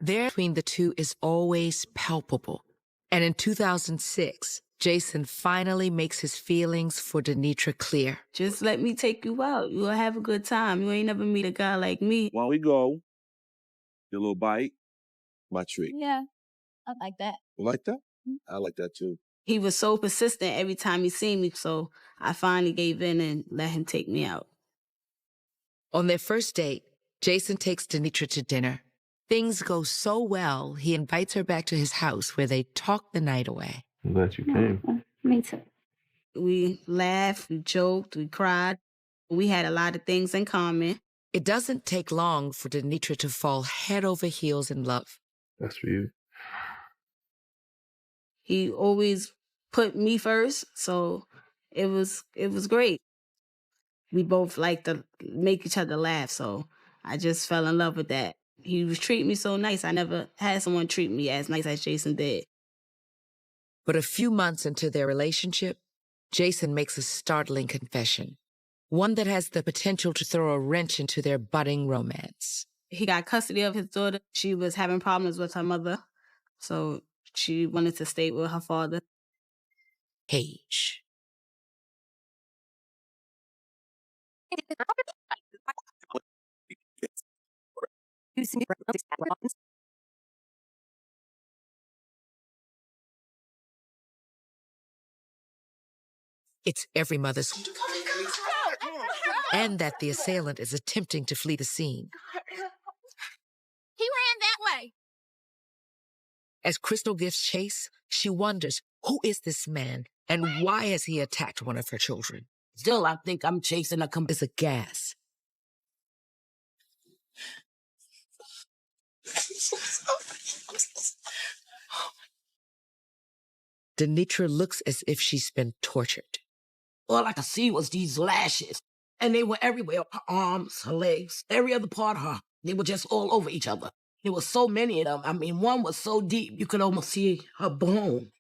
There between the two is always palpable. And in 2006, Jason finally makes his feelings for Denitra clear. Just let me take you out. You'll have a good time. You ain't never meet a guy like me. While we go, your little bite, my treat. Yeah, I like that. You like that? I like that too. He was so persistent every time he seen me, so I finally gave in and let him take me out. On their first date, Jason takes Denitra to dinner. Things go so well, he invites her back to his house where they talk the night away. I'm glad you came. Me too. We laughed, we joked, we cried. We had a lot of things in common. It doesn't take long for Denitra to fall head over heels in love. That's for you. He always put me first, so it was great. We both like to make each other laugh, so I just fell in love with that. He was treating me so nice. I never had someone treat me as nice as Jason did. But a few months into their relationship, Jason makes a startling confession, one that has the potential to throw a wrench into their budding romance. He got custody of his daughter. She was having problems with her mother, so she wanted to stay with her father. Paige. It's every mother's and that the assailant is attempting to flee the scene. He ran that way. As Crystal gives chase, she wonders, who is this man and why has he attacked one of her children? Still, I think I'm chasing a Is aghast. Denitra looks as if she's been tortured. All I could see was these lashes. And they were everywhere. Her arms, her legs, every other part of her. They were just all over each other. There were so many of them. I mean, one was so deep, you could almost see her bone.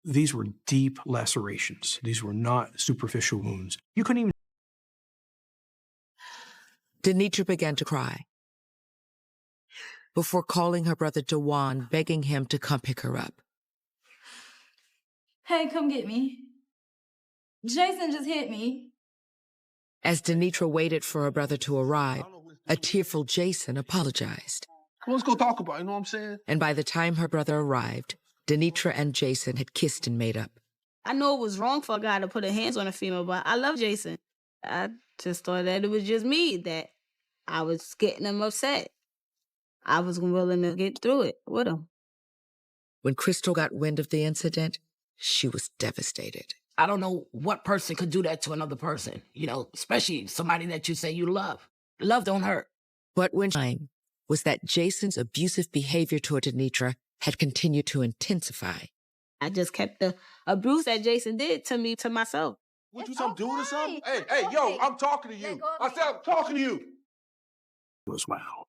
These were deep lacerations. These were not superficial wounds. You couldn't even... Denitra began to cry before calling her brother Dewan, begging him to come pick her up. Hey, come get me. Jason just hit me. As Denitra waited for her brother to arrive, a tearful Jason apologized. Come on, let's go talk about it, you know what I'm saying? And by the time her brother arrived, Denitra and Jason had kissed and made up. I know it was wrong for a guy to put his hands on a female, but I love Jason. I just thought that it was just me, that I was getting him upset. I was willing to get through it with him. When Crystal got wind of the incident, she was devastated. I don't know what person could do that to another person, you know, especially somebody that you say you love. Love don't hurt. But when time was that Jason's abusive behavior toward Denitra had continued to intensify. I just kept the abuse that Jason did to me to myself. What, you something doing or something? Hey, yo, I'm talking to you. I said I'm talking to you. It was wow.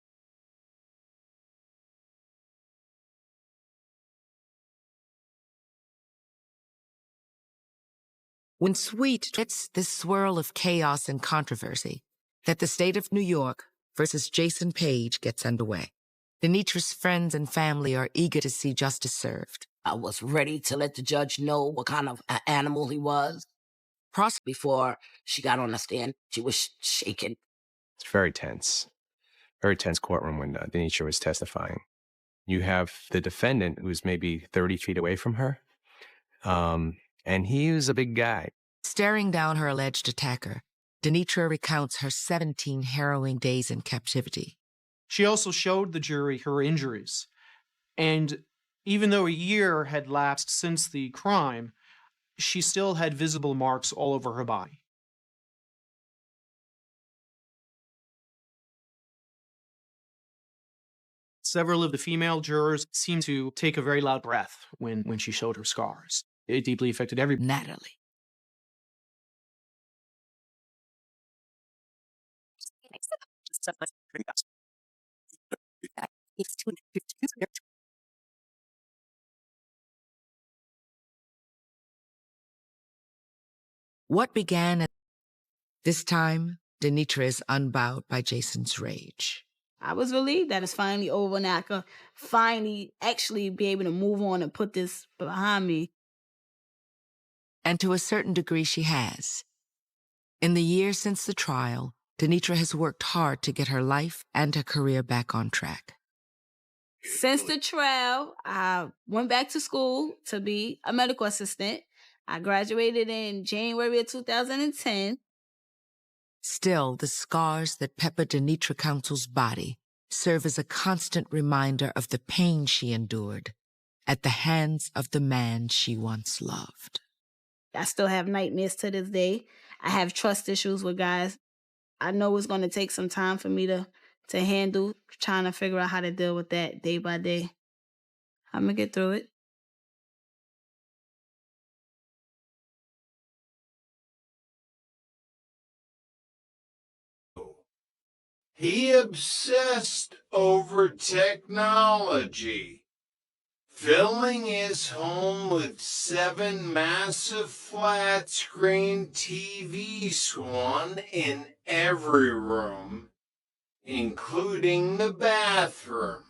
When Sweet gets this swirl of chaos and controversy, that the state of New York versus Jason Page gets underway. Denitra's friends and family are eager to see justice served. I was ready to let the judge know what kind of animal he was. Before she got on the stand, she was shaking. It's very tense courtroom when Denitra was testifying. You have the defendant who's maybe 30 feet away from her, and he was a big guy. Staring down her alleged attacker, Denitra recounts her 17 harrowing days in captivity. She also showed the jury her injuries. And even though a year had lapsed since the crime, she still had visible marks all over her body. Several of the female jurors seemed to take a very loud breath when she showed her scars. It deeply affected everybody. Natalie. What began at this time, Denitra is unbowed by Jason's rage. I was relieved that it's finally over and I could finally actually be able to move on and put this behind me. And to a certain degree, she has. In the years since the trial, Denitra has worked hard to get her life and her career back on track. Since the trial, I went back to school to be a medical assistant. I graduated in January of 2010. Still, the scars that pepper Denitra Counsel's body serve as a constant reminder of the pain she endured at the hands of the man she once loved. I still have nightmares to this day. I have trust issues with guys. I know it's going to take some time for me to handle, trying to figure out how to deal with that day by day. I'm going to get through it. He obsessed over technology, filling his home with 7 massive flat-screen TVs, one in every room, including the bathroom.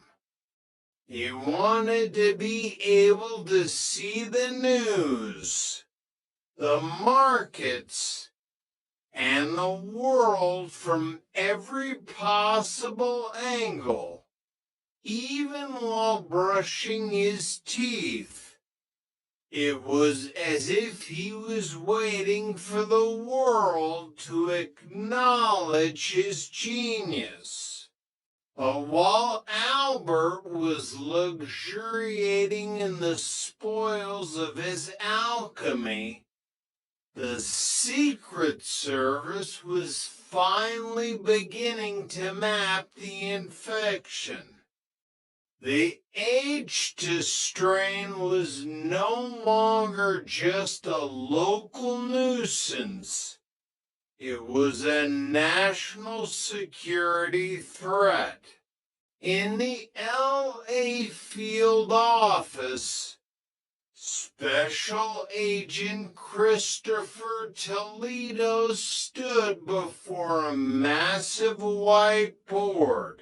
He wanted to be able to see the news, the markets, and the world from every possible angle, even while brushing his teeth. It was as if he was waiting for the world to acknowledge his genius. But while Albert was luxuriating in the spoils of his alchemy, the Secret Service was finally beginning to map the infection. The H2 strain was no longer just a local nuisance. It was a national security threat. In the LA field office, Special Agent Christopher Toledo stood before a massive whiteboard.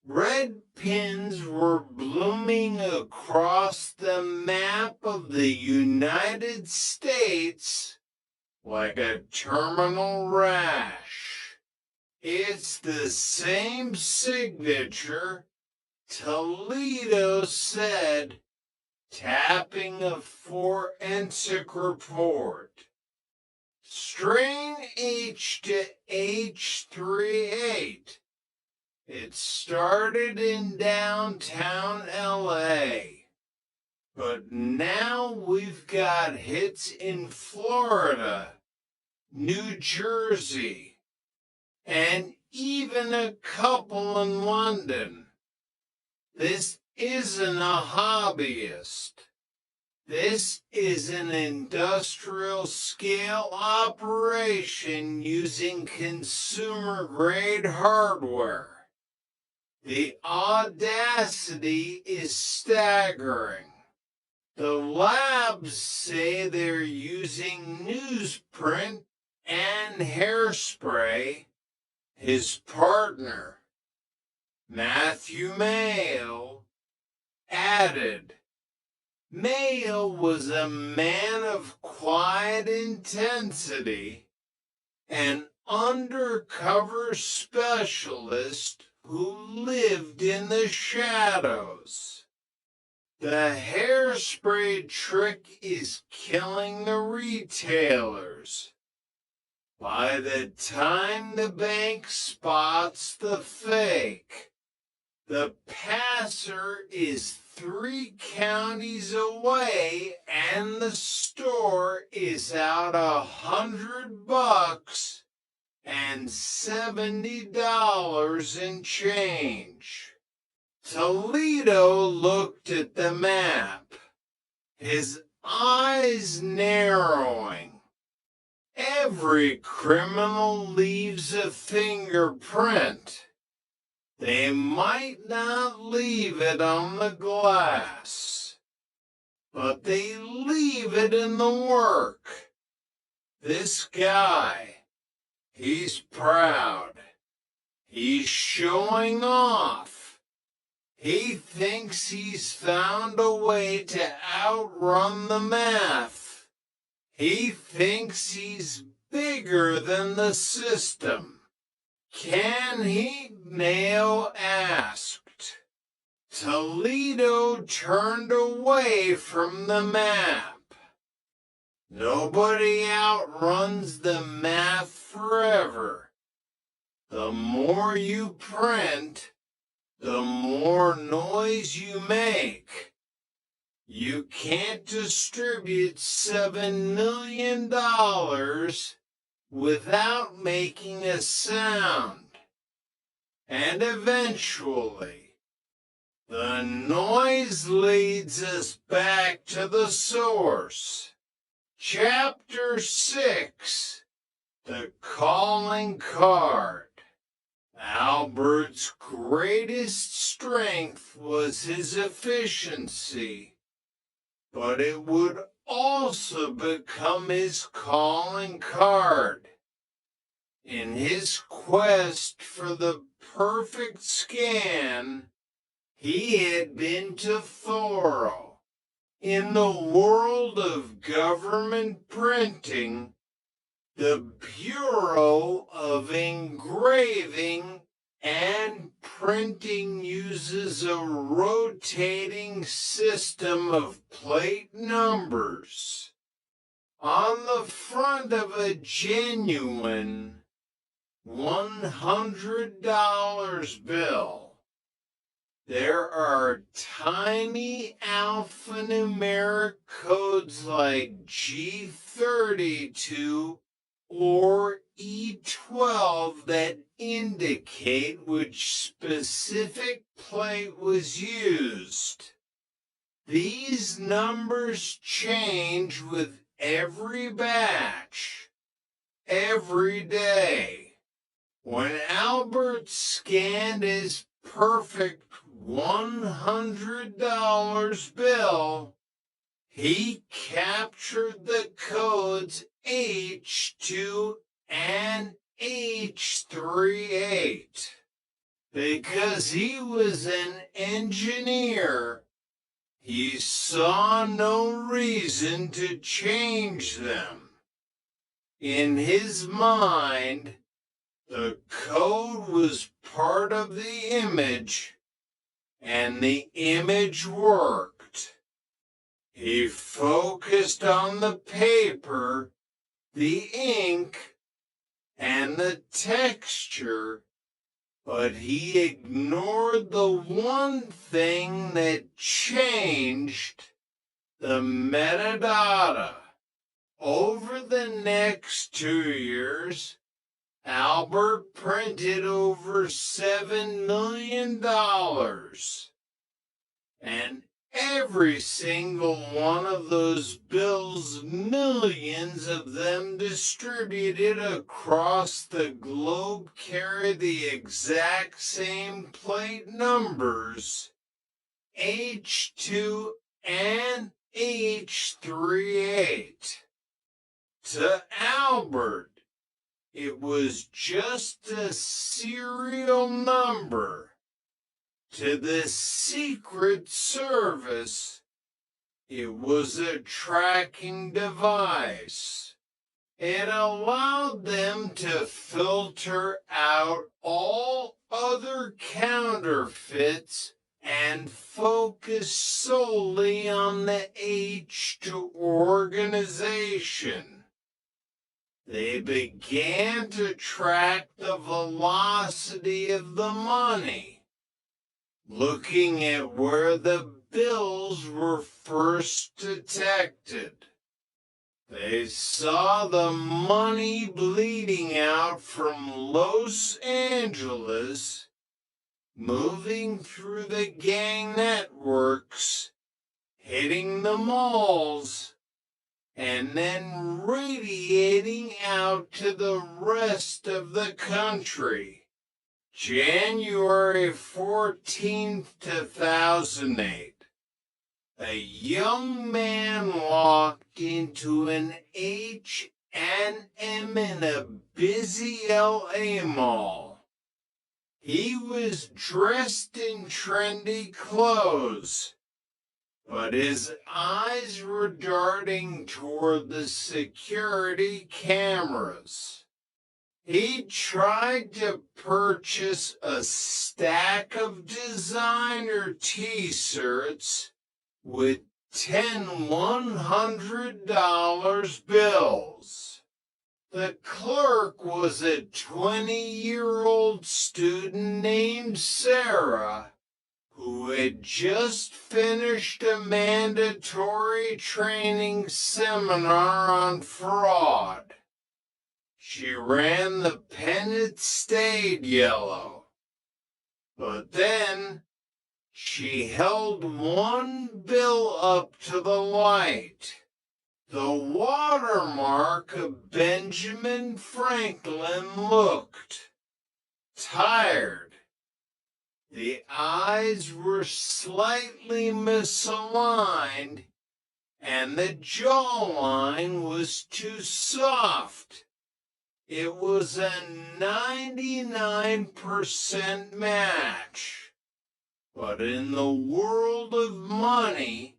Red pins were blooming across the map of the United States like a terminal rash. It's the same signature, Toledo said, tapping a forensic report. Strain H to H38. It started in downtown LA, but now we've got hits in Florida, New Jersey, and even a couple in London. This isn't a hobbyist. This is an industrial-scale operation using consumer-grade hardware. The audacity is staggering. The labs say they're using newsprint and hairspray. His partner, Matthew Mayo, added, Mayo was a man of quiet intensity, an undercover specialist who lived in the shadows. The hairspray trick is killing the retailers. By the time the bank spots the fake, the passer is 3 counties away and the store is out $100 and $70 in change. Toledo looked at the map, his eyes narrowing. Every criminal leaves a fingerprint. They might not leave it on the glass, but they leave it in the work. This guy, he's proud. He's showing off. He thinks he's found a way to outrun the math. He thinks he's bigger than the system. Can he? Nao asked. Toledo turned away from the map. Nobody outruns the math forever. The more you print, the more noise you make. You can't distribute $7 million without making a sound. And eventually, the noise leads us back to the source. Chapter 6, The Calling Card. Albert's greatest strength was his efficiency, but it would also become his calling card. In his quest for the perfect scan, he had been too thorough. In the world of government printing, the Bureau of Engraving and Printing uses a rotating system of plate numbers. On the front of a genuine $100 bill, there are tiny alphanumeric codes like G32 or E12 that indicate which specific plate was used. These numbers change with every batch, every day. When Albert scanned his perfect $100 bill, he captured the codes H2 and H38. Because he was an engineer, he saw no reason to change them. In his mind, the code was part of the image, and the image worked. He focused on the paper, the ink, and the texture, but he ignored the one thing that changed: the metadata. Over the next 2 years, Albert printed over $7 million, and every single one of those bills, millions of them distributed across the globe, carry the exact same plate numbers, H2 and H38. To Albert, it was just a serial number. To the Secret Service, it was a tracking device. It allowed them to filter out all other counterfeits and focus solely on the H2 organization. They began to track the velocity of the money, looking at where the bills were first detected. They saw the money bleeding out from Los Angeles, moving through the gang networks, hitting the malls, and then radiating out to the rest of the country. January 14th, 2008. A young man walked into an H&M in a busy LA mall. He was dressed in trendy clothes, but his eyes were darting toward the security cameras. He tried to purchase a stack of designer t-shirts with 10 $100 bills. The clerk was a 20-year-old student named Sarah, who had just finished a mandatory training seminar on fraud. She ran the pen that stayed yellow, but then she held one bill up to the light, the watermark of Benjamin Franklin looked tired. The eyes were slightly misaligned, and the jawline was too soft. It was a 99% match. But in the world of money,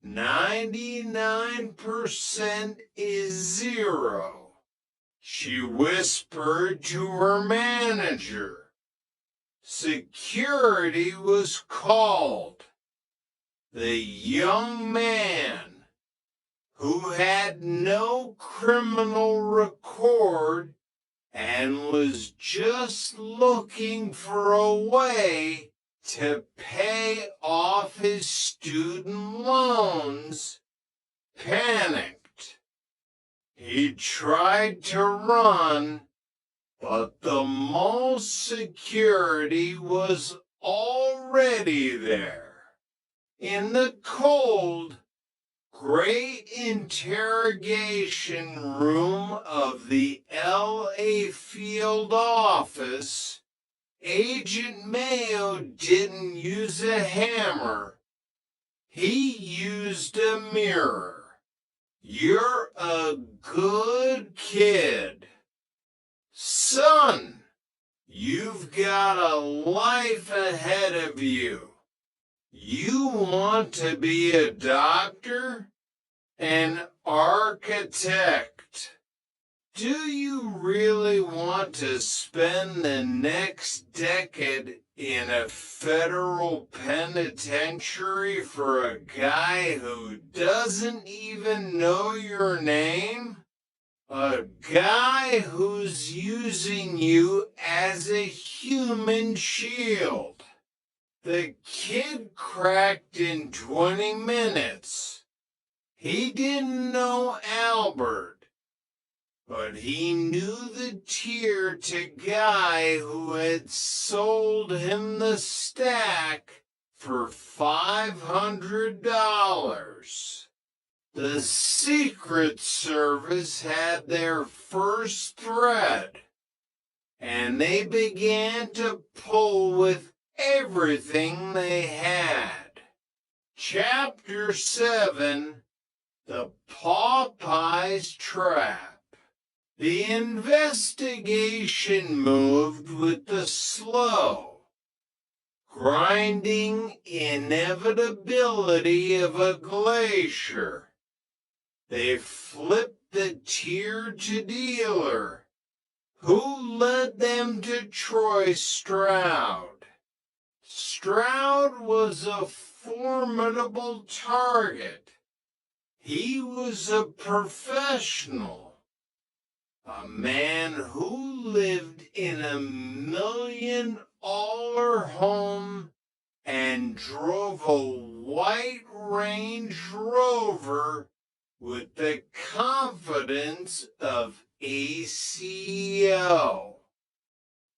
99% is zero. She whispered to her manager. Security was called. The young man, who had no criminal record and was just looking for a way to pay off his student loans, panicked. He tried to run, but the mall security was already there. In the cold, gray interrogation room of the L.A. field office, Agent Mayo didn't use a hammer. He used a mirror. You're a good kid. Son, you've got a life ahead of you. You want to be a doctor? An architect? Do you really want to spend the next decade in a federal penitentiary for a guy who doesn't even know your name? A guy who's using you as a human shield. The kid cracked in 20 minutes. He didn't know Albert, but he knew the tier to guy who had sold him the stack for $500. The Secret Service had their first thread, and they began to pull with everything they had. Chapter 7, The Popeye's Trap. The investigation moved with the slow, grinding inevitability of a glacier. They flipped the tier to dealer, who led them to Troy Stroud. Stroud was a formidable target. He was a professional, a man who lived in a $1 million home and drove a white Range Rover with the confidence of ACO.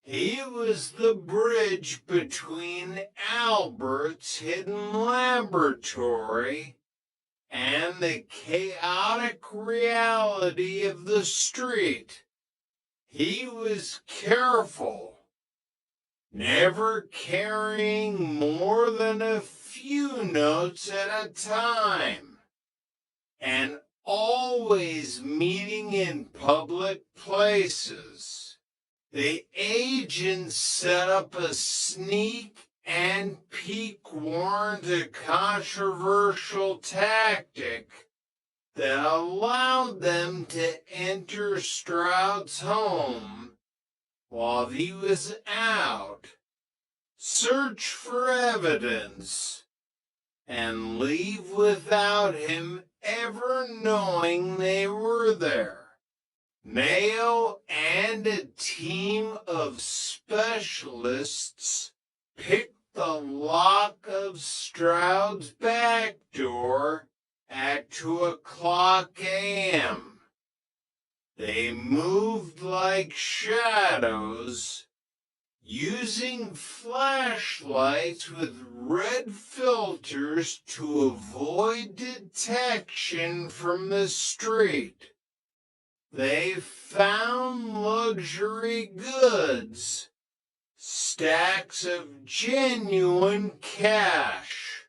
He was the bridge between Albert's hidden laboratory and the chaotic reality of the street. He was careful, never carrying more than a few notes at a time, and always meeting in public places. The agent set up a sneak and peek warrant, a controversial tactic that allowed them to enter Stroud's home while he was out, search for evidence, and leave without him ever knowing they were there. Mayo and a team of specialists picked the lock of Stroud's back door at 2:00 a.m. They moved like shadows, using flashlights with red filters to avoid detection from the street. They found luxury goods, stacks of genuine cash,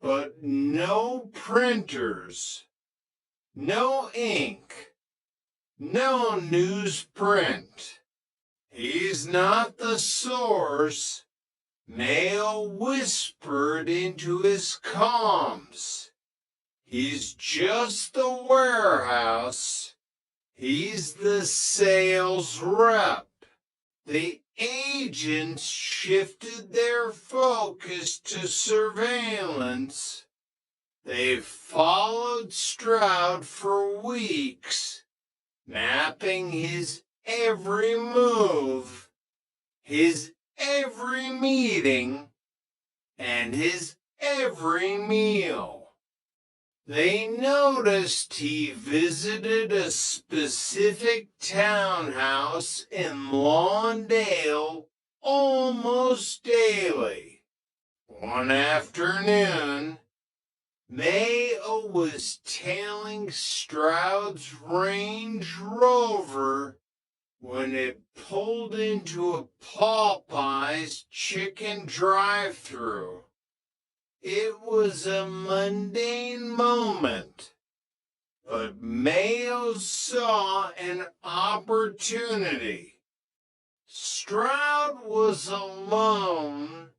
but no printers, no ink, no newsprint. He's not the source, Mayo whispered into his comms. He's just the warehouse. He's the sales rep. The agents shifted their focus to surveillance. They followed Stroud for weeks, mapping his every move, his every meeting, and his every meal. They noticed he visited a specific townhouse in Lawndale almost daily. One afternoon, Mayo was tailing Stroud's Range Rover when it pulled into a Popeye's chicken drive-thru. It was a mundane moment, but Mayo saw an opportunity. Stroud was alone,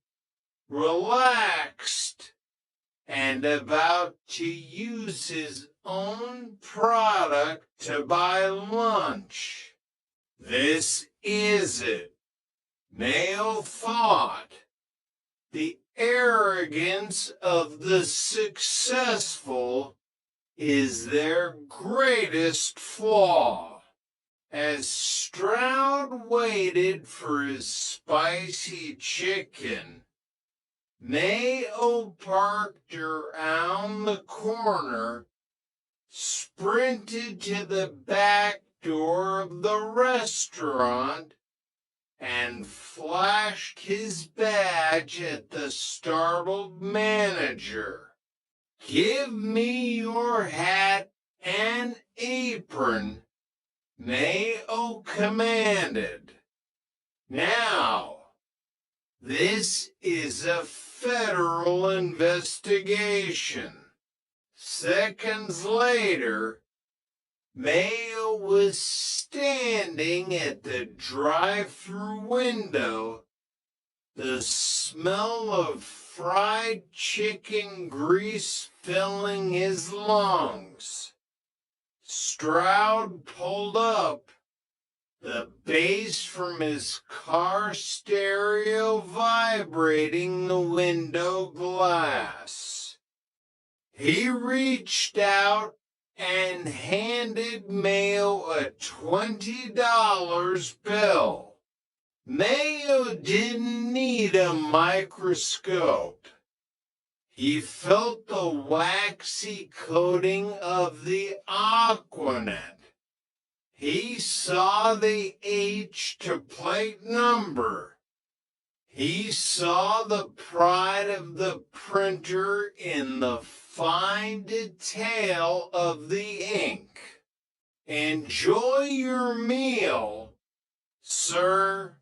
relaxed, and about to use his own product to buy lunch. This is it, Mayo thought. The arrogance of the successful is their greatest flaw. As Stroud waited for his spicy chicken, Mayo parked around the corner, sprinted to the back door of the restaurant, and flashed his badge at the startled manager. "Give me your hat and apron," Mayo commanded. "Now, this is a federal investigation." Seconds later, Mayo was standing at the drive-thru window, the smell of fried chicken grease filling his lungs. Stroud pulled up, the bass from his car stereo vibrating the window glass. He reached out and handed Mayo a $20 bill. Mayo didn't need a microscope. He felt the waxy coating of the Aquanet. He saw the H to plate number. He saw the pride of the printer in the fine detail of the ink. "Enjoy your meal, sir,"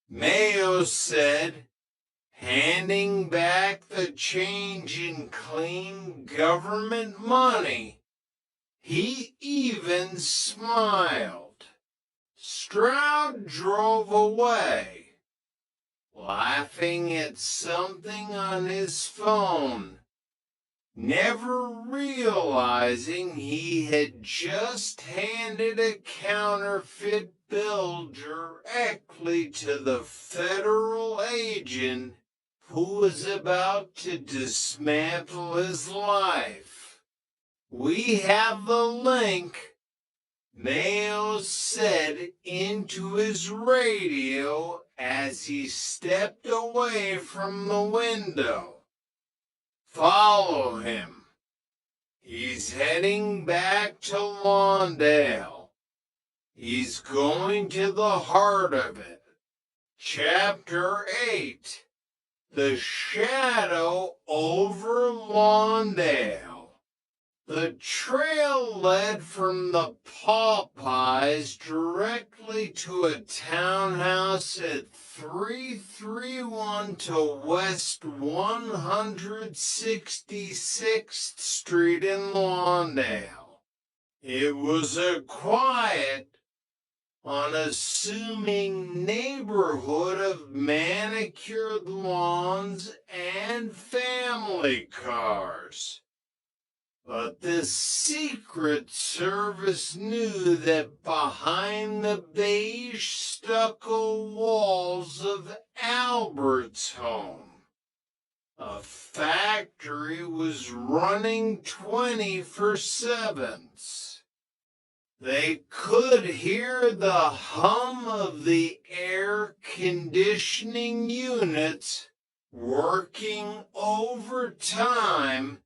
Mayo said, handing back the change in clean government money. He even smiled. Stroud drove away, laughing at something on his phone, never realizing he had just handed a counterfeit bill directly to the federal agent who was about to dismantle his life. "We have the link," Mayo said into his radio as he stepped away from the window. "Follow him. He's heading back to Lawndale. He's going to the heart of it." Chapter 8. The Shadow over Lawndale. The trail led from the Popeyes directly to a townhouse at 331 to West 166th Street in Lawndale. It was a quiet, unassuming neighborhood of manicured lawns and family cars. But the Secret Service knew that behind the beige stucco walls of Albert's home, a factory was running 24/7s. They could hear the hum of the air conditioning units working overtime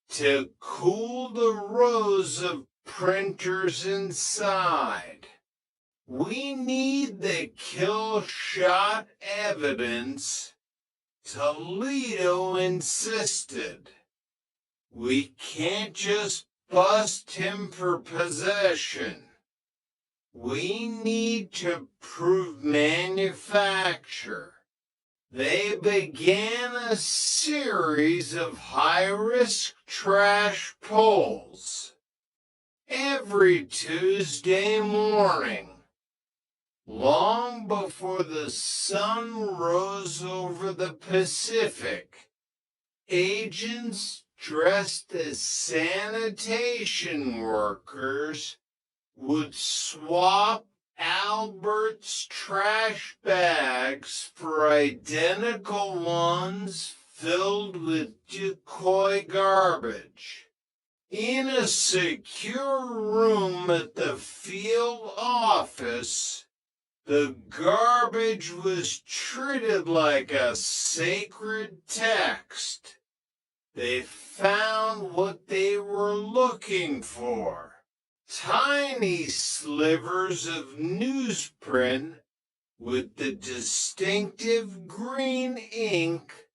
to cool the rows of printers inside. "We need the kill shot evidence," Toledo insisted. "We can't just bust him for possession. We need to prove manufacture." They began a series of high-risk trash pulls. Every Tuesday morning, long before the sun rose over the Pacific, agents dressed as sanitation workers would swap Albert's trash bags for identical ones filled with decoy garbage. In a secure room at the field office, the garbage was treated like a sacred text. They found what they were looking for: tiny slivers of newsprint with the distinctive green ink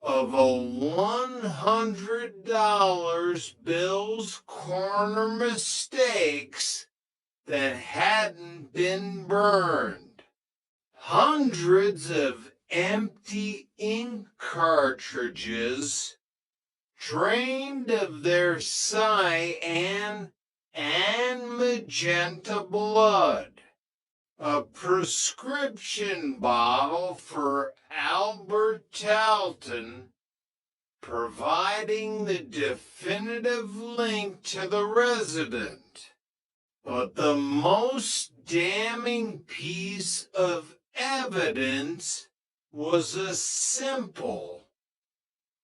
of a $100 bill's corner mistakes that hadn't been burned. Hundreds of empty ink cartridges drained of their cyan and magenta blood. A prescription bottle for Albert Talton, providing the definitive link to the resident. But the most damning piece of evidence was a simple,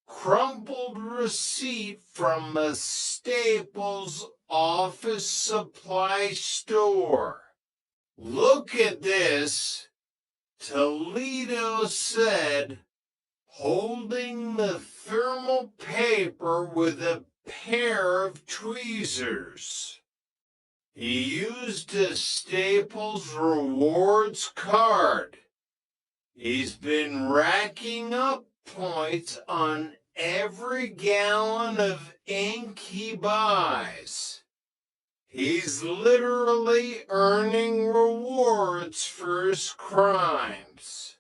crumpled receipt from a Staples office supply store. "Look at this," Toledo said, holding the thermal paper with a pair of tweezers. He used a Staples Rewards card. He's been racking up points on every gallon of ink he buys. He's literally earning rewards for his crimes.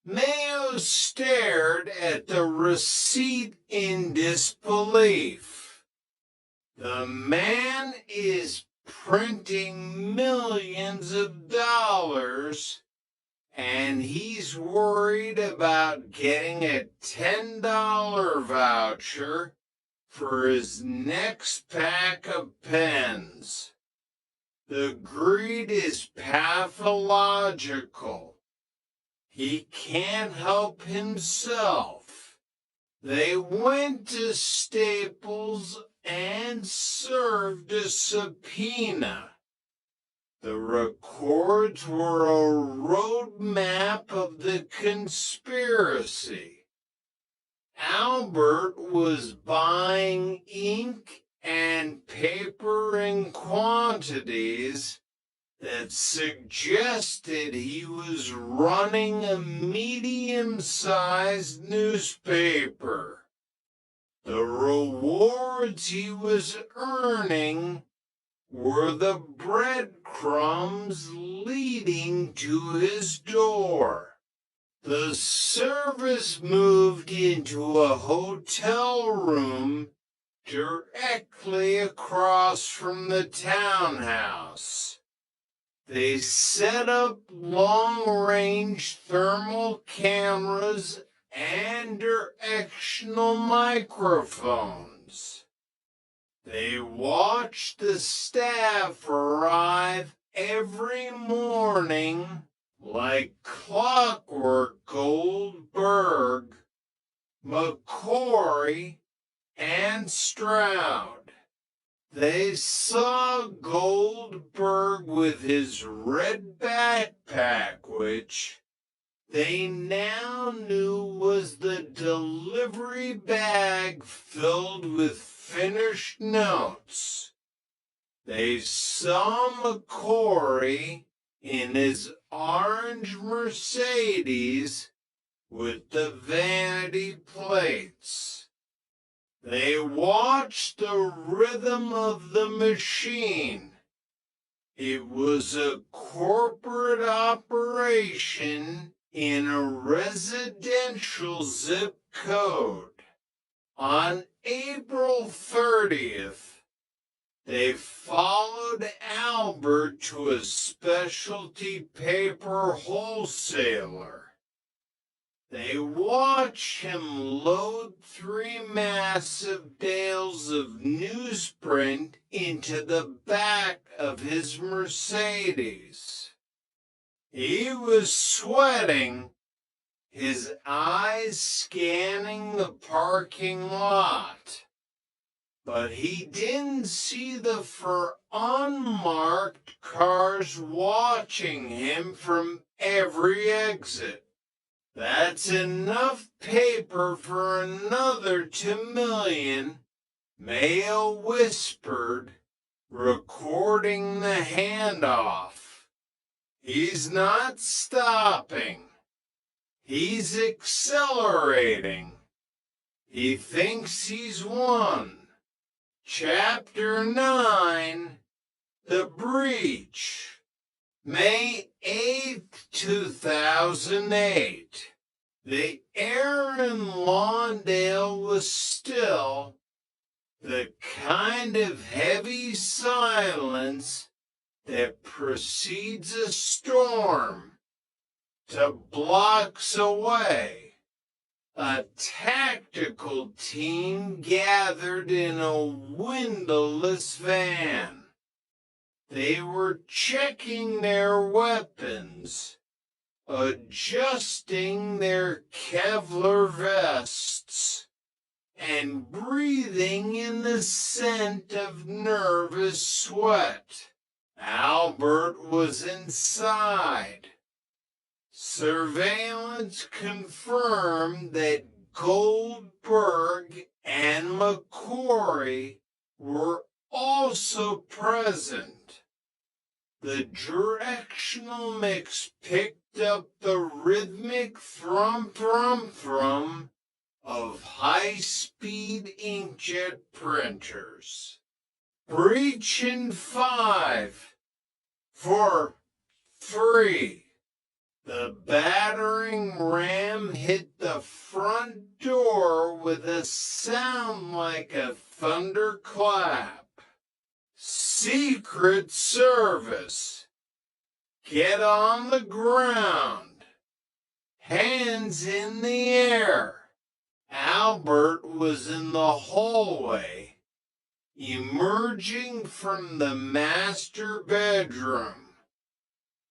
Mayo stared at the receipt in disbelief. "The man is printing millions of dollars, and he's worried about getting a $10 voucher for his next pack of pens. The greed is pathological. He can't help himself. They went to Staples and served a subpoena. The records were a roadmap of the conspiracy. Albert was buying ink and paper in quantities that suggested he was running a medium-sized newspaper. The rewards he was earning were the breadcrumbs leading to his door. The service moved into a hotel room directly across from the townhouse. They set up long-range thermal cameras and directional microphones. They watched the staff arrive every morning like clockwork. Goldberg, McCory, and Stroud. They saw Goldberg with his red backpack, which they now knew was the delivery bag filled with finished notes. They saw McCory in his orange Mercedes with the vanity plates. They watched the rhythm of the machine. It was a corporate operation in a residential zip code. On April 30th, they followed Albert to a specialty paper wholesaler. They watched him load 3 massive bales of newsprint into the back of his Mercedes. He was sweating, his eyes scanning the parking lot. But he didn't see the unmarked cars watching him from every exit. That's enough paper for another 2 million, Mayo whispered, recording the handoff. He's not stopping. He's accelerating. He thinks he's won. Chapter 9, The Breach. May 8th, 2008. The air in Lawndale was still, the kind of heavy silence that precedes a storm. To blocks away, a tactical team gathered in a windowless van. They were checking their weapons, adjusting their Kevlar vests, and breathing in the scent of nervous sweat. Albert was inside. Surveillance confirmed that Goldberg and McCory were also present. The directional mix picked up the rhythmic thrum-thrum-thrum of high-speed inkjet printers. Breach in 5, 4, 3. The battering ram hit the front door with a sound like a thunderclap. Secret Service. Get on the ground. Hands in the air. Albert was in the hallway, emerging from the master bedroom.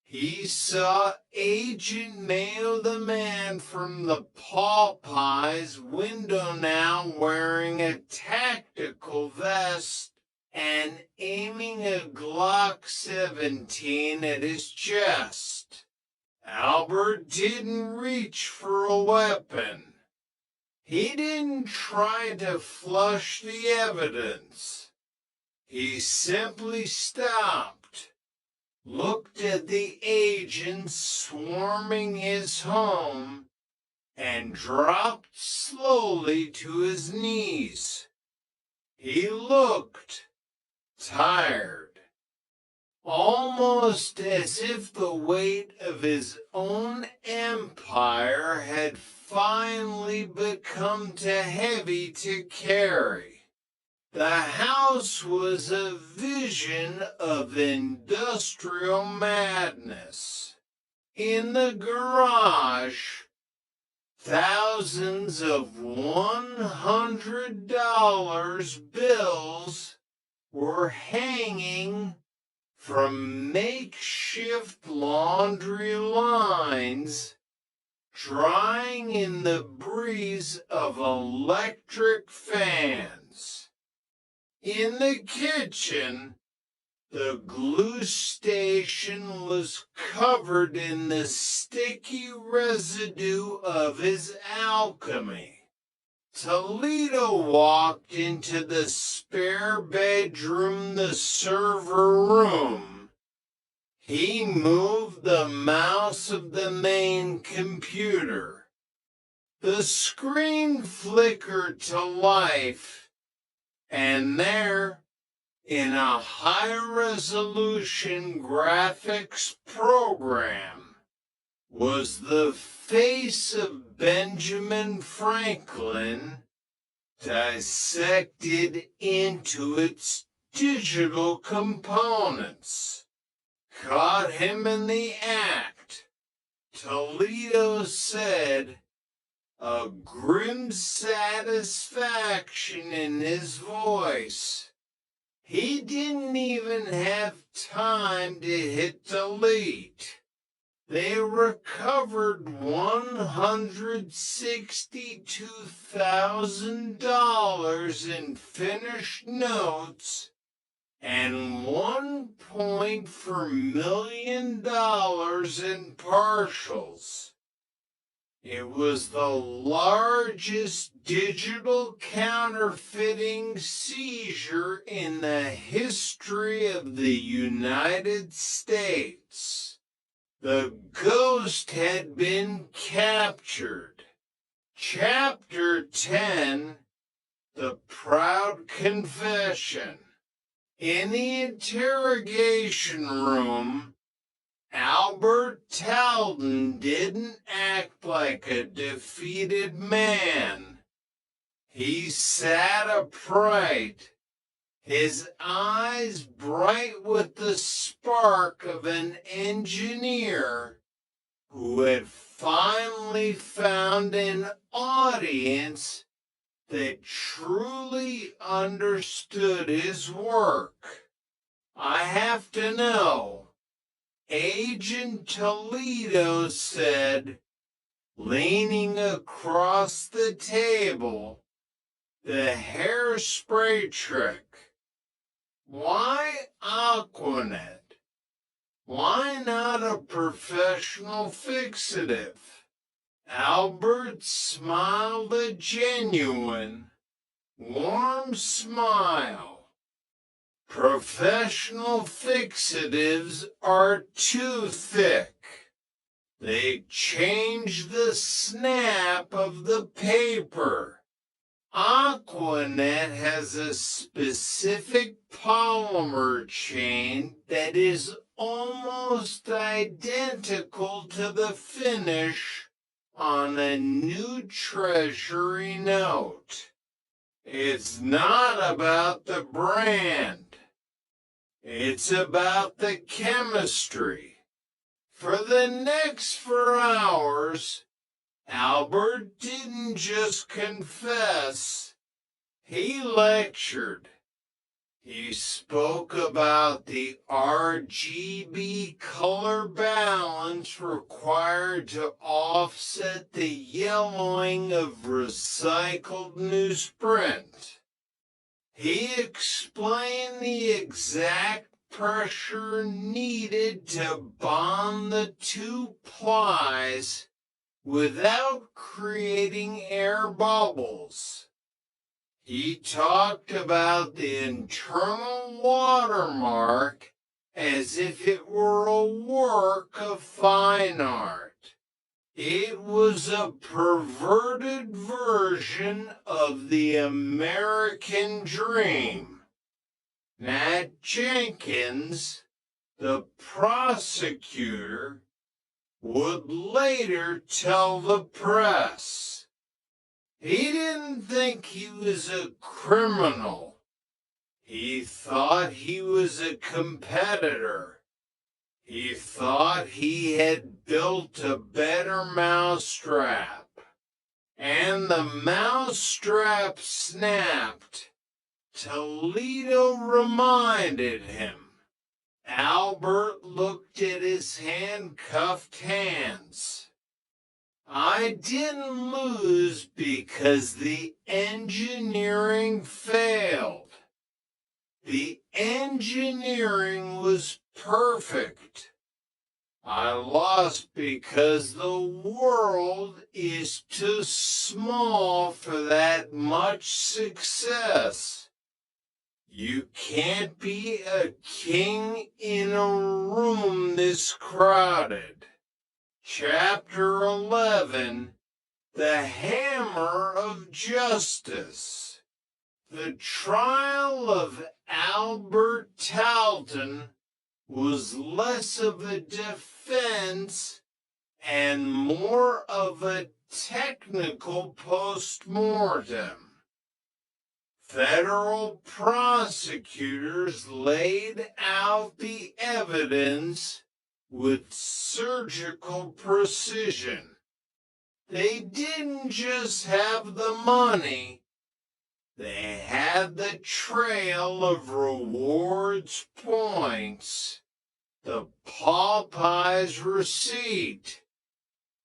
He saw Agent Mayo the man from the Popeyes window now wearing a tactical vest and aiming a Glock 17 at his chest. Albert didn't reach for a weapon. He didn't try to flush the evidence. He simply stopped, looked at the agents swarming his home, and dropped slowly to his knees. He looked tired, almost as if the weight of his own empire had finally become too heavy to carry. The house was a vision of industrial madness. In the garage, thousands of $100 bills were hanging from makeshift laundry lines, drying in the breeze of electric fans. In the kitchen, the glue station was covered in the sticky residue of his alchemy. Toledo walked into the spare bedroom, the server room. He moved the mouse of the main computer. The screen flickered to life, and there, in a high-resolution graphics program, was the face of Benjamin Franklin dissected into its digital components. Caught him in the act, Toledo said, a grim satisfaction in his voice. He didn't even have time to hit delete. They recovered $162,000 in finished notes and $1.4 million in partials. It was the largest digital counterfeiting seizure in the history of the United States. The ghost had been captured. Chapter 10, The Proud Confession. In the interrogation room, Albert Talden didn't act like a defeated man. He sat upright, his eyes bright with the spark of an engineer who had finally found an audience that truly understood his work. I have to know, Agent Toledo said, leaning across the table, the hairspray trick. Why Aquanet? Why not a professional fixative? Albert smiled a genuine, warm smile. Professional fixatives are too thick. They change the snap of the paper. Aquanet has a specific polymer chain that is almost identical to the finish on a new Treasury note. It's not about the brand. It's about the chemistry. For the next 4 hours, Albert didn't just confess, he lectured. He spoke about the RGB color balance required to offset the yellowing of recycled newsprint. He explained the exact pressure needed to bond the two plies without creating air bubbles. He talked about the internal watermark as if it were a work of fine art. It was a perverted version of the American dream. Nat Jenkins, the prosecutor, would later tell the press. He didn't think he was a criminal. He thought he was a competitor. He thought he had built a better mousetrap. And the mousetrap snapped. Toledo reminded him. Albert looked at his handcuffed hands. I didn't lose because the engineering failed. The engineering was perfect. I lost because the world is too small for that much success. You can't be a king in a room this crowded. Chapter 11, The Hammer of Justice. The trial of Albert Talton was less of a defense and more of a technical post-mortem. Federal prosecutors laid out the evidence with surgical precision. They didn't just have the money, they had the trail of rewards points, the Popeyes receipt,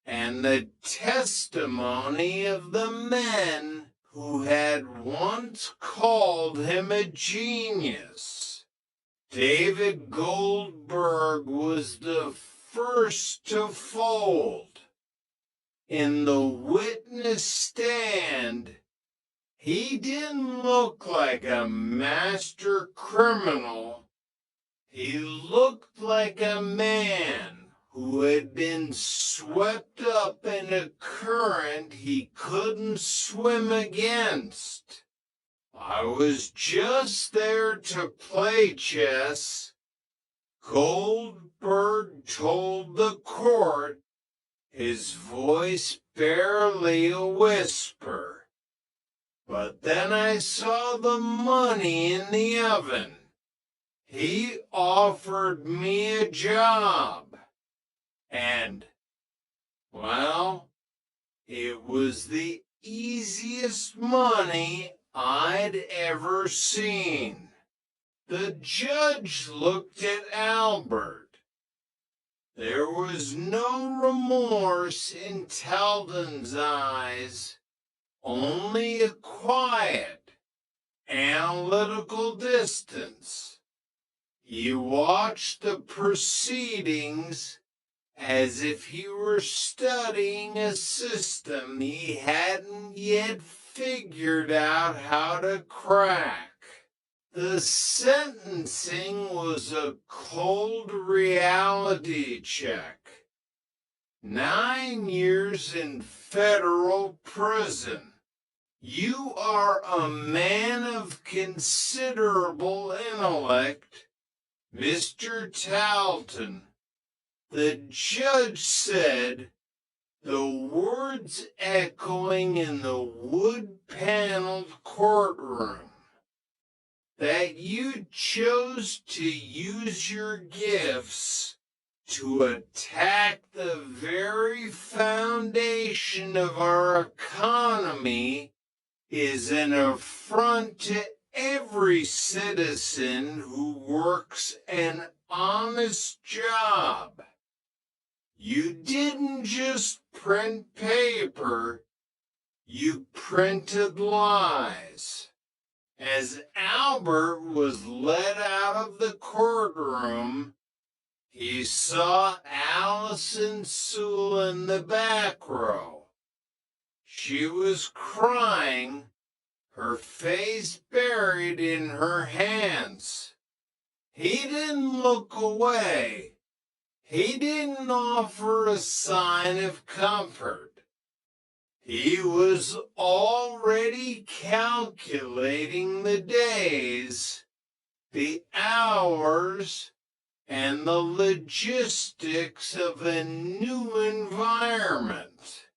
and the testimony of the men who had once called him a genius. David Goldberg was the first to fold. In the witness stand, he didn't look like a master criminal. He looked like a man who had been swept up in a current he couldn't swim against. I was just there to play chess. Goldberg told the court, his voice barely a whisper. But then I saw the money in the oven. He offered me a job. And, well, it was the easiest money I'd ever seen. The judge looked at Albert. There was no remorse in Talton's eyes, only a quiet, analytical distance. He watched the proceedings as if he were studying a system he hadn't yet figured out how to crack. The sentencing was a cold reality check. 9 years in federal prison. You are a man of considerable intellect, Mr. Talton. The judge said, the words echoing in the wood-paneled courtroom. that you chose to use your gifts to attack the very foundation of our economy is an affront to every citizen who works an honest job. You didn't just print paper, you printed lies. As Albert was led out of the courtroom, he saw Allison Sewell in the back row. She was crying, her face buried in her hands. He didn't look away. He didn't offer a sign of comfort. He was already calculating the days, the hours, and the logistics of a new environment.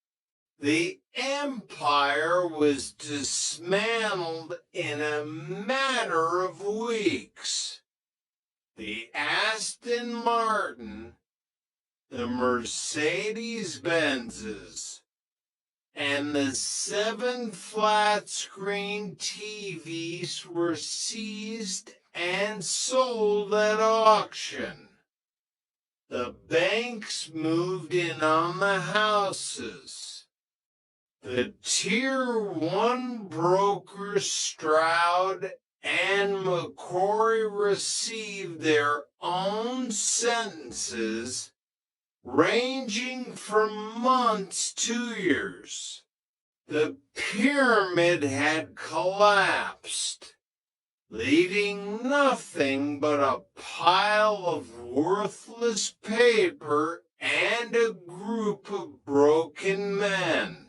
The empire was dismantled in a matter of weeks. The Aston Martin, the Mercedes Benzes, and the 7 flat-screen TVs were seized and sold at auction. The banks moved in on the houses. The Tier 1 brokers Stroud and McCory received their own sentences ranging from months to years. The pyramid had collapsed, leaving nothing but a pile of worthless paper and a group of broken men.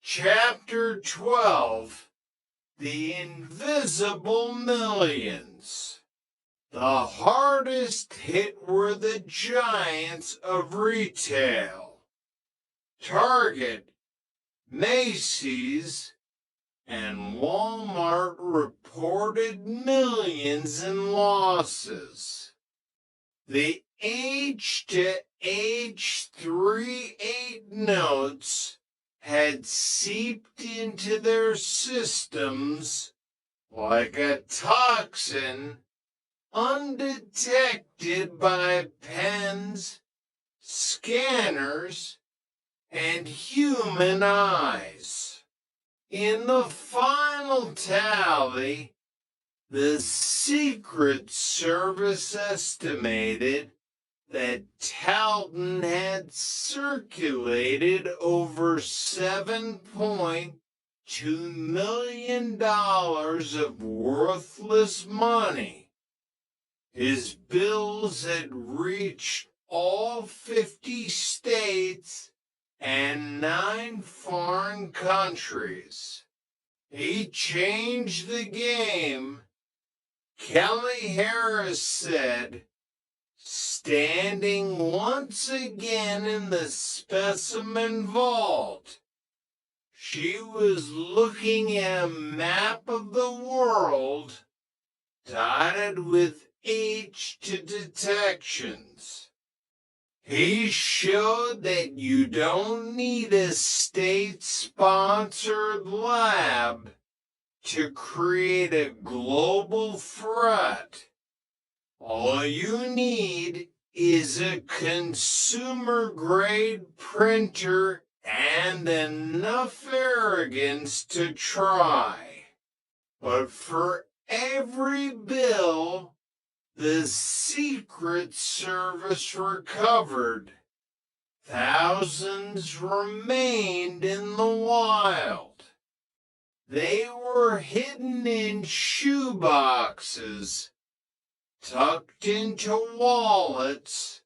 Chapter 12, The Invisible Millions. The hardest hit were the giants of retail. Target, Macy's, and Walmart reported millions in losses. The H to H38 notes had seeped into their systems like a toxin, undetected by pens, scanners, and human eyes. In the final tally, the Secret Service estimated that Talton had circulated over $7.2 million of worthless money. His bills had reached all 50 states and 9 foreign countries. He changed the game, Kelly Harris said, standing once again in the specimen vault. She was looking at a map of the world dotted with H to detections. He showed that you don't need a state-sponsored lab to create a global threat. All you need is a consumer-grade printer and enough arrogance to try. But for every bill the Secret Service recovered, thousands remained in the wild. They were hidden in shoeboxes, tucked into wallets,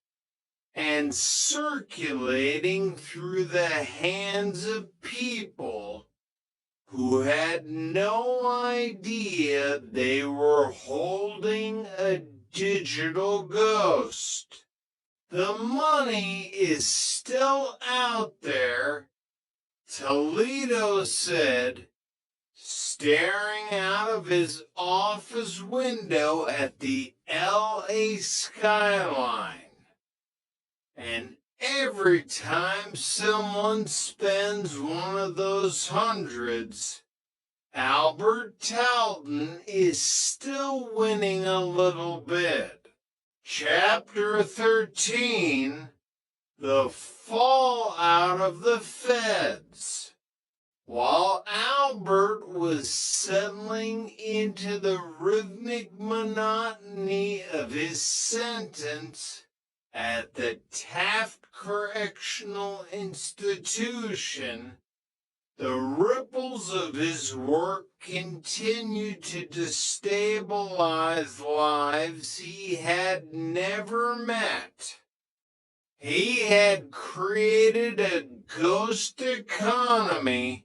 and circulating through the hands of people who had no idea they were holding a digital ghost. The money is still out there, Toledo said, staring out of his office window at the LA skyline. And every time someone spends one of those hundreds, Albert Talton is still winning a little bit. Chapter 13, The Fallout of the Feds. While Albert was settling into the rhythmic monotony of his sentence at the Taft Correctional Institution, the ripples of his work continued to destabilize lives he had never met. He had created a ghost economy,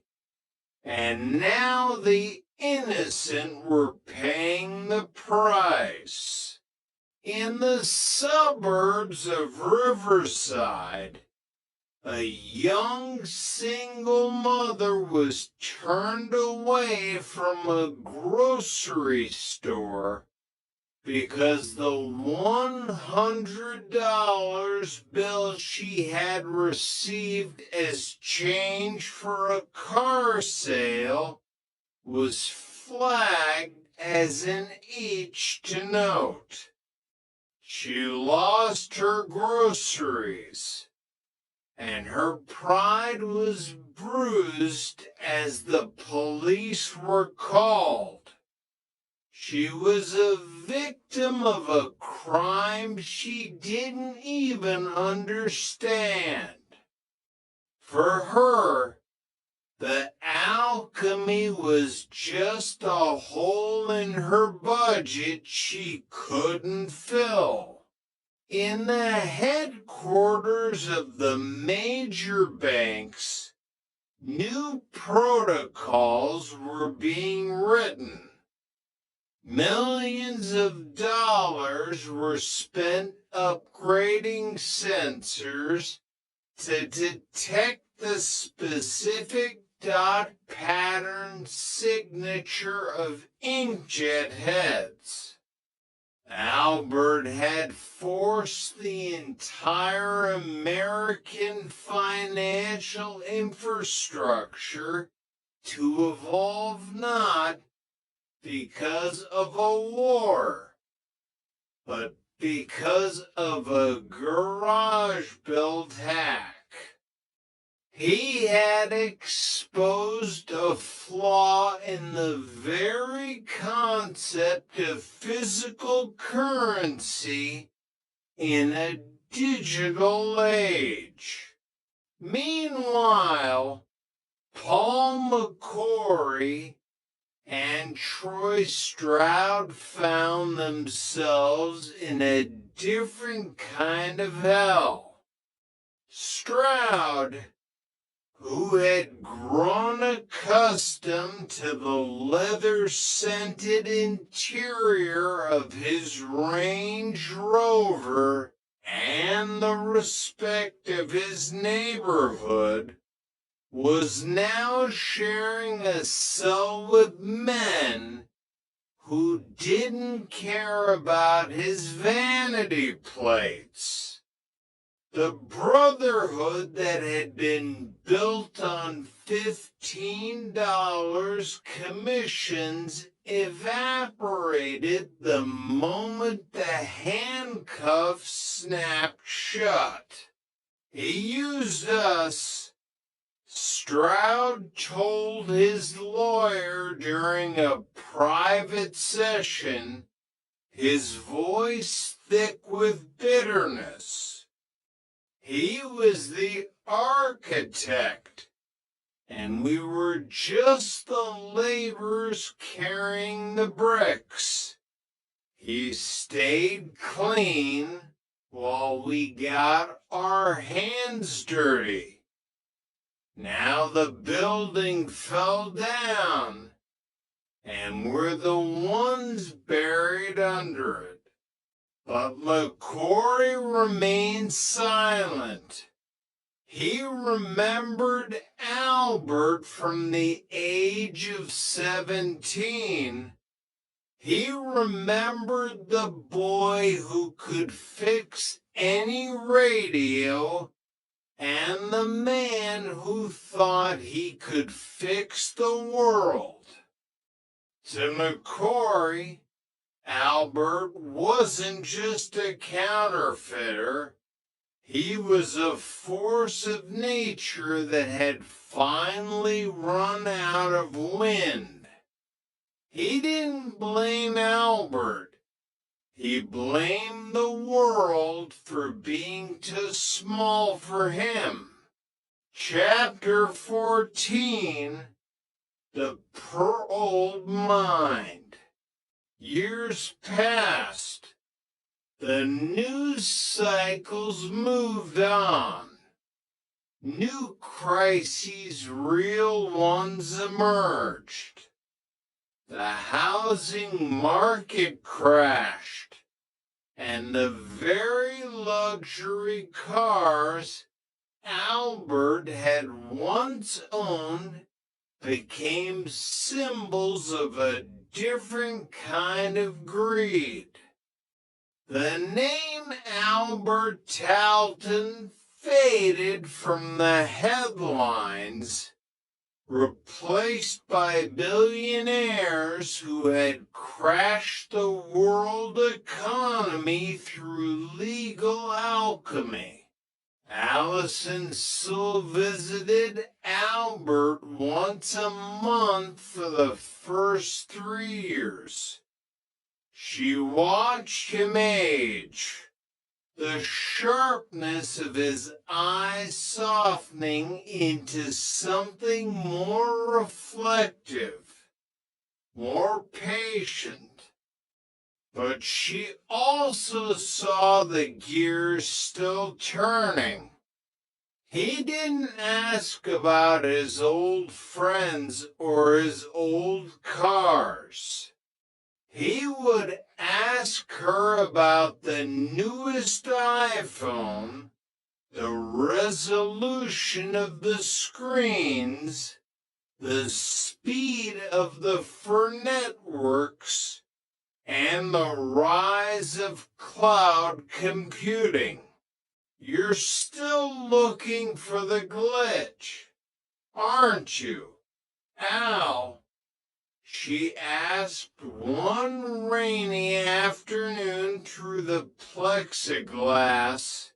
and now the innocent were paying the price. In the suburbs of Riverside, a young single mother was turned away from a grocery store because the $100 bill she had received as change for a car sale was flagged as an H to note. She lost her groceries, and her pride was bruised as the police were called. She was a victim of a crime she didn't even understand. For her, the alchemy was just a hole in her budget she couldn't fill. In the headquarters of the major banks, new protocols were being written. Millions of dollars were spent upgrading sensors to detect the specific dot pattern signature of inkjet heads. Albert had forced the entire American financial infrastructure to evolve not because of a war, but because of a garage-built hack. He had exposed a flaw in the very concept of physical currency in a digital age. Meanwhile, Paul McCrory and Troy Stroud found themselves in a different kind of hell. Stroud, who had grown accustomed to the leather-scented interior of his Range Rover and the respect of his neighborhood, was now sharing a cell with men who didn't care about his vanity plates. The brotherhood that had been built on $15 commissions evaporated the moment the handcuffs snapped shut. He used us, Stroud told his lawyer during a private session, his voice thick with bitterness. He was the architect, and we were just the laborers carrying the bricks. He stayed clean while we got our hands dirty. Now the building fell down, and we're the ones buried under it. But McCrory remained silent. He remembered Albert from the age of 17. He remembered the boy who could fix any radio and the man who thought he could fix the world. To McCory, Albert wasn't just a counterfeiter. He was a force of nature that had finally run out of wind. He didn't blame Albert. He blamed the world for being too small for him. Chapter 14, The Pearled Mind. Years passed. The news cycles moved on. New crises, real ones, emerged. The housing market crashed, and the very luxury cars Albert had once owned became symbols of a different kind of greed. The name Albert Talton faded from the headlines, replaced by billionaires who had crashed the world economy through legal alchemy. Allison still visited Albert once a month for the first 3 years. She watched him age, the sharpness of his eyes softening into something more reflective, more patient. But she also saw the gears still turning. He didn't ask about his old friends or his old cars. He would ask her about the newest iPhone, the resolution of the screens, the speed of the networks, and the rise of cloud computing. You're still looking for the glitch, aren't you, Al? She asked one rainy afternoon through the plexiglass,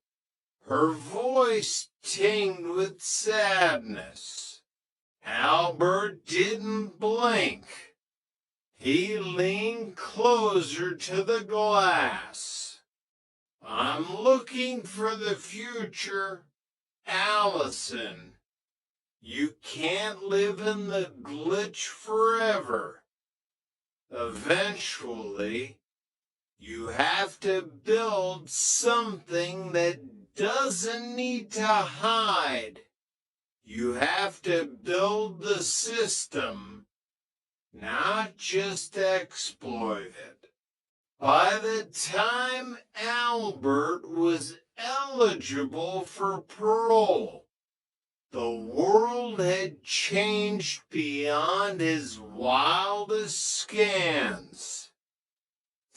her voice tinged with sadness. Albert didn't blink. He leaned closer to the glass. I'm looking for the future, Allison. You can't live in the glitch forever. Eventually, you have to build something that doesn't need to hide. You have to build the system, not just exploit it. By the time Albert was eligible for parole, the world had changed beyond his wildest scans.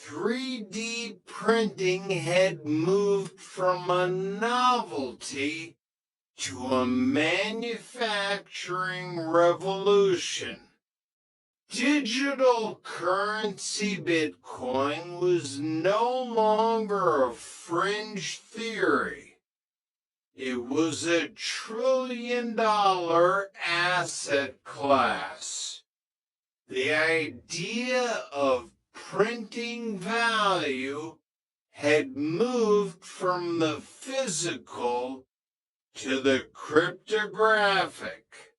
3D printing had moved from a novelty to a manufacturing revolution. Digital currency Bitcoin was no longer a fringe theory. It was a $1 trillion asset class. The idea of printing value had moved from the physical to the cryptographic.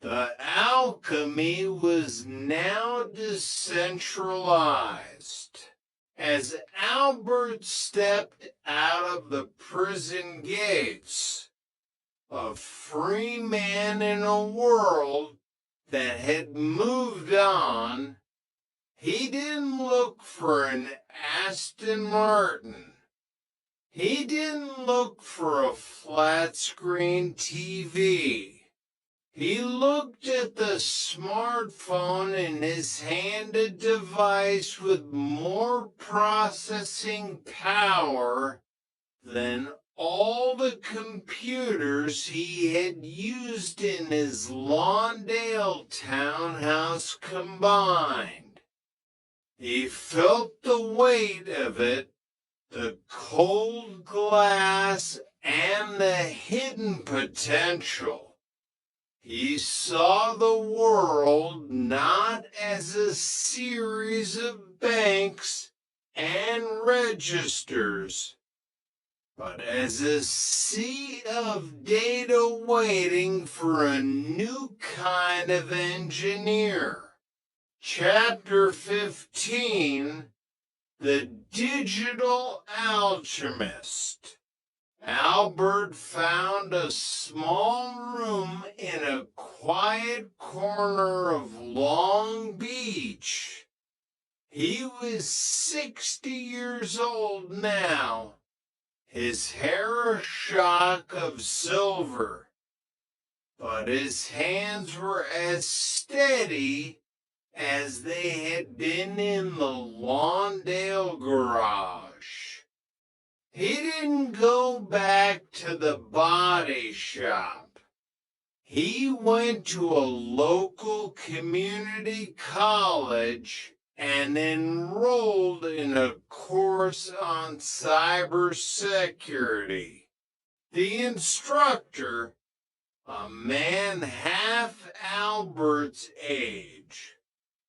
The alchemy was now decentralized. As Albert stepped out of the prison gates, a free man in a world that had moved on, he didn't look for an Aston Martin. He didn't look for a flat-screen TV. He looked at the smartphone in his hand, a device with more processing power than all the computers he had used in his Lawndale townhouse combined. He felt the weight of it, the cold glass, and the hidden potential. He saw the world not as a series of banks and registers, but as a sea of data waiting for a new kind of engineer. Chapter 15, The Digital Alchemist. Albert found a small room in a quiet corner of Long Beach. He was 60 years old now, his hair a shock of silver, but his hands were as steady as they had been in the Lawndale garage. He didn't go back to the body shop. He went to a local community college and enrolled in a course on cybersecurity. The instructor, a man half Albert's age,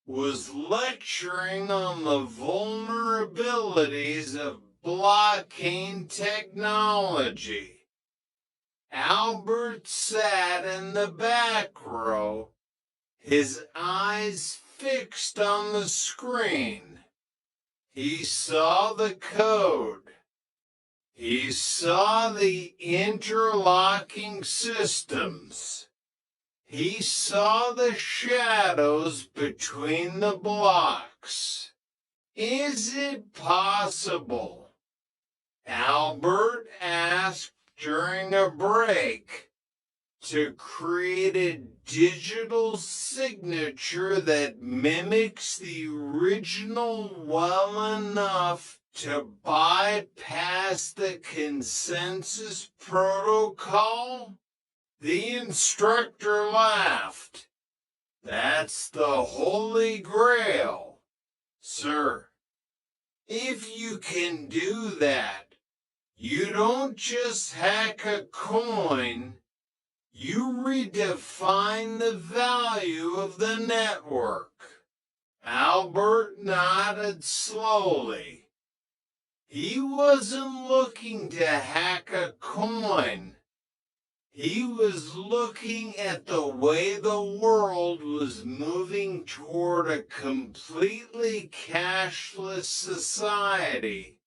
was lecturing on the vulnerabilities of blockchain technology. Albert sat in the back row, his eyes fixed on the screen. He saw the code. He saw the interlocking systems. He saw the shadows between the blocks. Is it possible? Albert asked during a break, to create a digital signature that mimics the original well enough to bypass the consensus protocol? The instructor laughed. That's the Holy Grail, sir. If you can do that, you don't just hack a coin, you redefine the value of the network. Albert nodded slowly. He wasn't looking to hack a coin. He was looking at the way the world was moving toward a completely cashless society.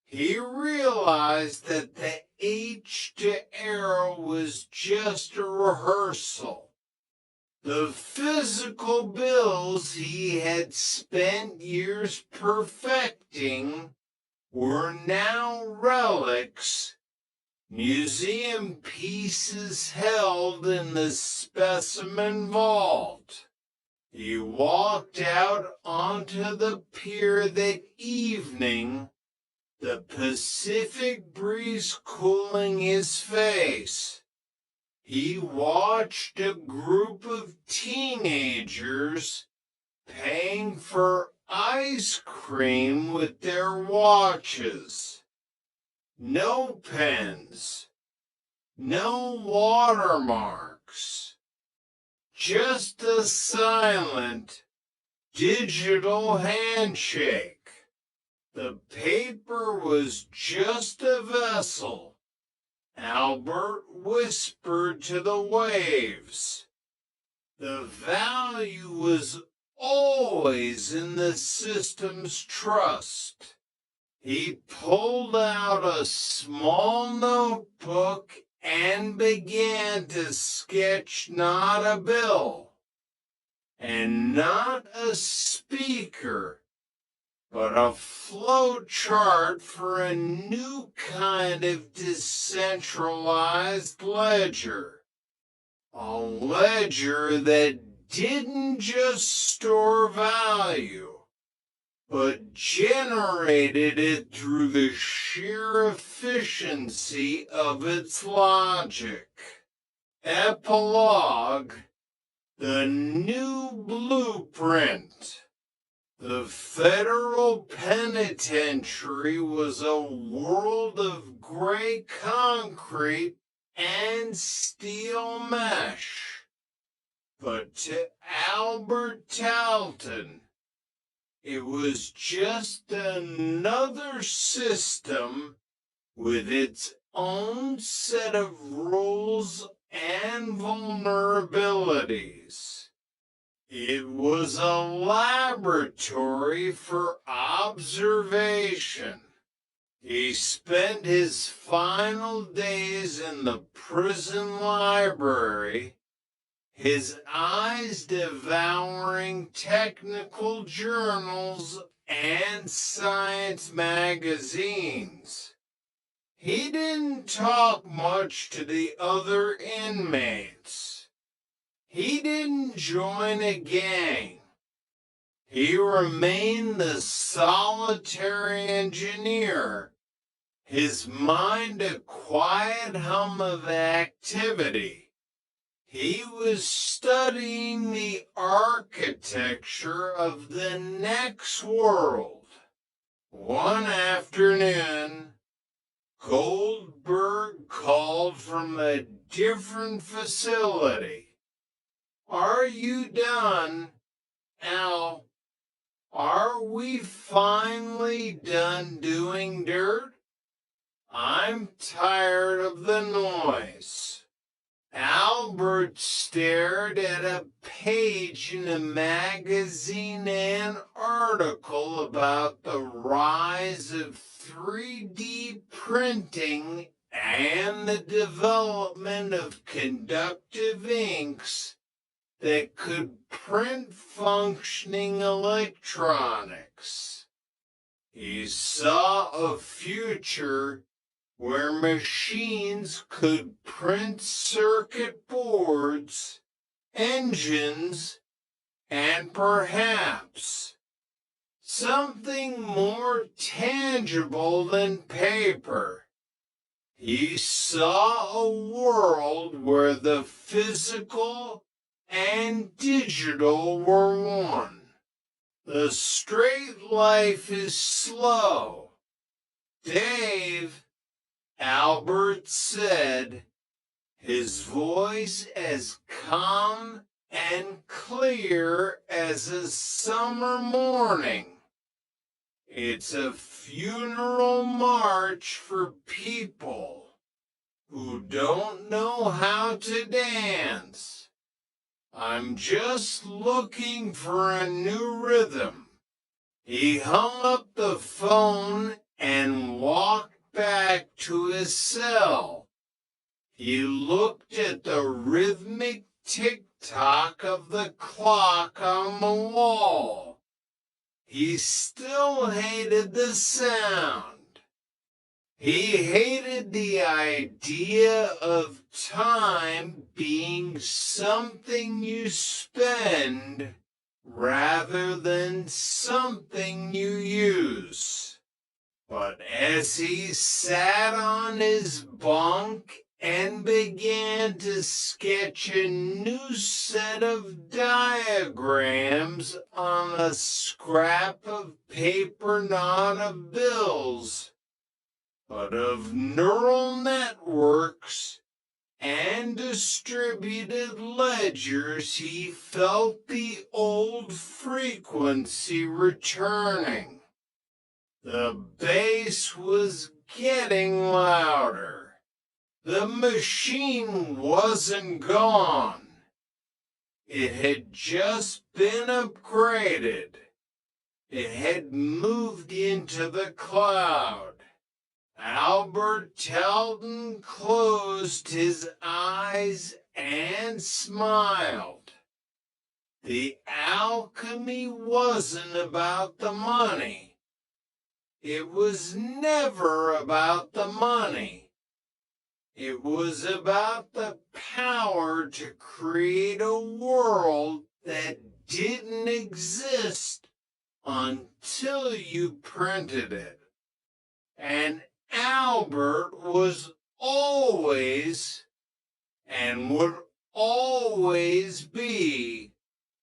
He realized that the age to era was just a rehearsal. The physical bills he had spent years perfecting were now relics, museum pieces held in the specimen vault. He walked out onto the pier that evening, the Pacific breeze cooling his face. He watched a group of teenagers paying for ice cream with their watches. No pens, no watermarks, just a silent digital handshake. The paper was just a vessel. Albert whispered to the waves. The value was always in the system's trust. He pulled out a small notebook and began to sketch not a bill and not a speaker, but a flow chart for a new kind of decentralized ledger. A ledger that didn't just store value, but generated it through the sheer efficiency of its logic. Epilogue: the new blueprint. The federal penitentiary was a world of gray concrete and steel mesh. But to Albert Talton, it was just another system with its own set of rules and vulnerabilities. It was a laboratory for observation. He spent his final days in the prison library, his eyes devouring technical journals and science magazines. He didn't talk much to the other inmates. He didn't join a gang. He remained the solitary engineer, his mind a quiet hum of activity. He was studying the architecture of the next world. One afternoon, Goldberg called from a different facility. "Are you done, Al? Are we finally done doing dirt? I'm tired of the noise." Albert stared at a page in a magazine and article about the rise of 3D printing and the development of conductive inks that could print functioning electronics. He saw a future where machines could print circuit boards, engines, and perhaps something more tangible than paper. He saw a world where the physical and digital were one. The straight life is slow. "Dave," Albert said, his voice as calm and clear as a summer morning. "It's a funeral march for people who don't know how to dance. I'm just looking for a new rhythm." He hung up the phone and walked back to his cell. He looked at the rhythmic tick-tock of the clock on the wall. He still hated the sound. He hated the idea of time being something you spend rather than something you use. But as he sat on his bunk and began to sketch a new set of diagrams on a scrap of paper, not of bills, but of neural networks and distributed ledgers, he felt the old frequency returning. The bass was getting louder. The machine wasn't gone. It had just been upgraded. It had moved into the cloud. Albert Talton closed his eyes and smiled. The alchemy wasn't about the money. It was never about the money. It was about the power to create a world that didn't exist until you printed it. And Albert was always and would always be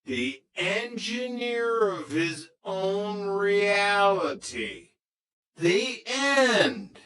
the engineer of his own reality. The end.